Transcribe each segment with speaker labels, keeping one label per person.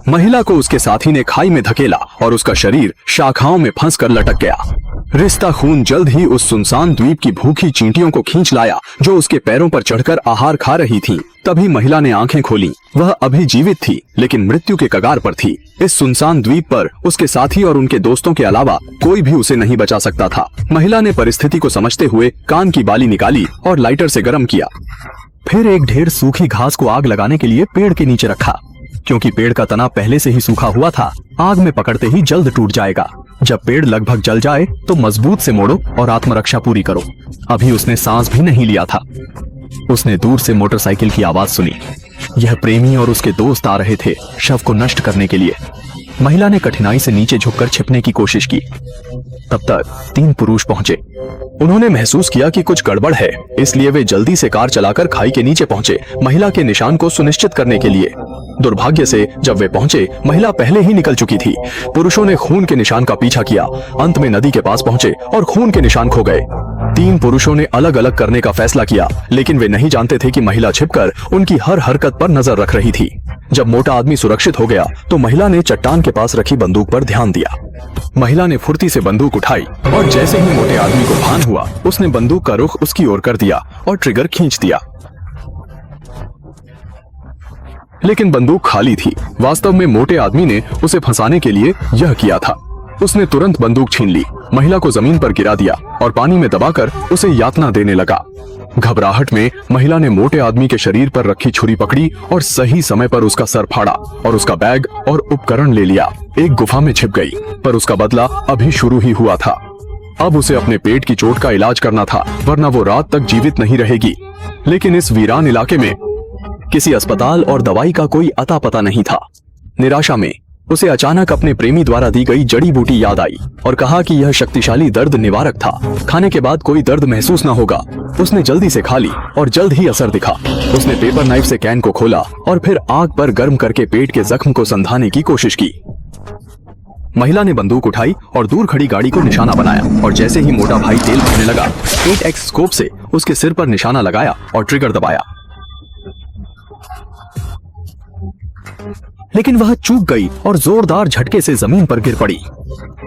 Speaker 1: महिला को उसके साथी ने खाई में धकेला और उसका शरीर शाखाओं में फंसकर लटक गया। रिश्ता खून जल्द ही उस सुनसान द्वीप की भूखी चींटियों को खींच लाया जो उसके पैरों पर चढ़कर आहार खा रही थीं। तभी महिला ने आंखें खोली। वह अभी जीवित थी लेकिन मृत्यु के कगार पर थी। इस सुनसान द्वीप पर उसके साथी और उनके दोस्तों के अलावा कोई भी उसे नहीं बचा सकता था। महिला ने परिस्थिति को समझते हुए कान की बाली निकाली और लाइटर से गर्म किया। फिर एक ढेर सूखी घास को आग लगाने के लिए पेड़ के नीचे रखा। क्योंकि पेड़ का तना पहले से ही सूखा हुआ था, आग में पकड़ते ही जल्द टूट जाएगा। जब पेड़ लगभग जल जाए तो मजबूत से मोड़ो और आत्मरक्षा पूरी करो। अभी उसने सांस भी नहीं लिया था। उसने दूर से मोटरसाइकिल की आवाज सुनी। यह प्रेमी और उसके दोस्त आ रहे थे शव को नष्ट करने के लिए। महिला ने कठिनाई से नीचे झुककर छिपने की कोशिश की। तब तक 3 पुरुष पहुंचे। उन्होंने महसूस किया कि कुछ गड़बड़ है, इसलिए वे जल्दी से कार चलाकर खाई के नीचे पहुंचे महिला के निशान को सुनिश्चित करने के लिए। दुर्भाग्य से जब वे पहुंचे, महिला पहले ही निकल चुकी थी। पुरुषों ने खून के निशान का पीछा किया। अंत में नदी के पास पहुंचे और खून के निशान खो गए। 3 पुरुषों ने अलग अलग करने का फैसला किया, लेकिन वे नहीं जानते थे कि महिला छिपकर उनकी हर हरकत पर नजर रख रही थी। जब मोटा आदमी सुरक्षित हो गया तो महिला ने चट्टान के पास रखी बंदूक पर ध्यान दिया। महिला ने फुर्ती से बंदूक उठाई और जैसे ही मोटे आदमी को भान हुआ, उसने बंदूक का रुख उसकी ओर कर दिया और ट्रिगर खींच दिया। लेकिन बंदूक खाली थी। वास्तव में मोटे आदमी ने उसे फंसाने के लिए यह किया था। उसने तुरंत बंदूक छीन ली, महिला को जमीन पर गिरा दिया और पानी में दबाकर उसे यातना देने लगा। घबराहट में महिला ने मोटे आदमी के शरीर पर रखी छुरी पकड़ी और सही समय पर उसका सर फाड़ा और उसका बैग और उपकरण ले लिया। एक गुफा में छिप गई, पर उसका बदला अभी शुरू ही हुआ था। अब उसे अपने पेट की चोट का इलाज करना था, वरना वो रात तक जीवित नहीं रहेगी। लेकिन इस वीरान इलाके में किसी अस्पताल और दवाई का कोई अता पता नहीं था। निराशा में उसे अचानक अपने प्रेमी द्वारा दी गई जड़ी बूटी याद आई और कहा कि यह शक्तिशाली दर्द निवारक था। खाने के बाद कोई दर्द महसूस न होगा। उसने जल्दी से खा ली और जल्द ही असर दिखा। उसने पेपर नाइफ से कैन को खोला और फिर आग पर गर्म करके पेट के जख्म को संधाने की कोशिश की। महिला ने बंदूक उठाई और दूर खड़ी गाड़ी को निशाना बनाया और जैसे ही मोटा भाई तेल भरने लगा, 8x स्कोप से उसके सिर पर निशाना लगाया और ट्रिगर दबाया। लेकिन वह चूक गई और जोरदार झटके से जमीन पर गिर पड़ी।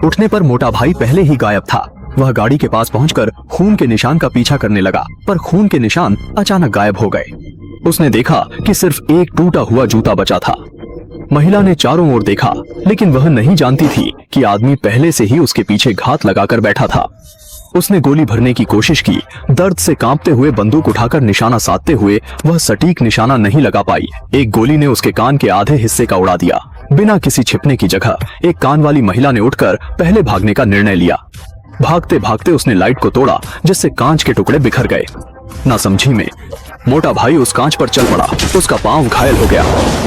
Speaker 1: उठने पर मोटा भाई पहले ही गायब था। वह गाड़ी के पास पहुंचकर खून के निशान का पीछा करने लगा, पर खून के निशान अचानक गायब हो गए। उसने देखा कि सिर्फ एक टूटा हुआ जूता बचा था। महिला ने चारों ओर देखा, लेकिन वह नहीं जानती थी कि आदमी पहले से ही उसके पीछे घात लगाकर बैठा था। उसने गोली भरने की कोशिश की। दर्द से कांपते हुए बंदूक उठाकर निशाना साधते हुए वह सटीक निशाना नहीं लगा पाई। एक गोली ने उसके कान के आधे हिस्से का उड़ा दिया। बिना किसी छिपने की जगह एक कान वाली महिला ने उठकर पहले भागने का निर्णय लिया। भागते भागते उसने लाइट को तोड़ा, जिससे कांच के टुकड़े बिखर गए। नासमझी में मोटा भाई उस कांच पर चल पड़ा। उसका पांव घायल हो गया।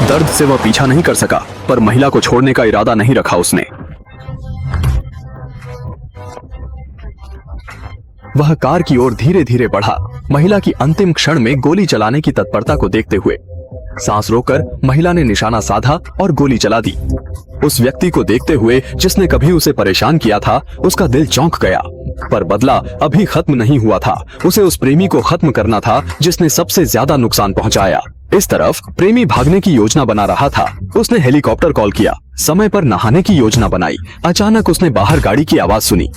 Speaker 1: दर्द से वह पीछा नहीं कर सका, पर महिला को छोड़ने का इरादा नहीं रखा उसने। वह कार की ओर धीरे धीरे बढ़ा, महिला की अंतिम क्षण में गोली चलाने की तत्परता को देखते हुए। सांस रोककर महिला ने निशाना साधा और गोली चला दी। उस व्यक्ति को देखते हुए जिसने कभी उसे परेशान किया था, उसका दिल चौंक गया। पर बदला अभी खत्म नहीं हुआ था। उसे उस प्रेमी को खत्म करना था जिसने सबसे ज्यादा नुकसान पहुंचाया। इस तरफ प्रेमी भागने की योजना बना रहा था। उसने हेलीकॉप्टर कॉल किया, समय पर नहाने की योजना बनाई। अचानक उसने बाहर गाड़ी की आवाज सुनी।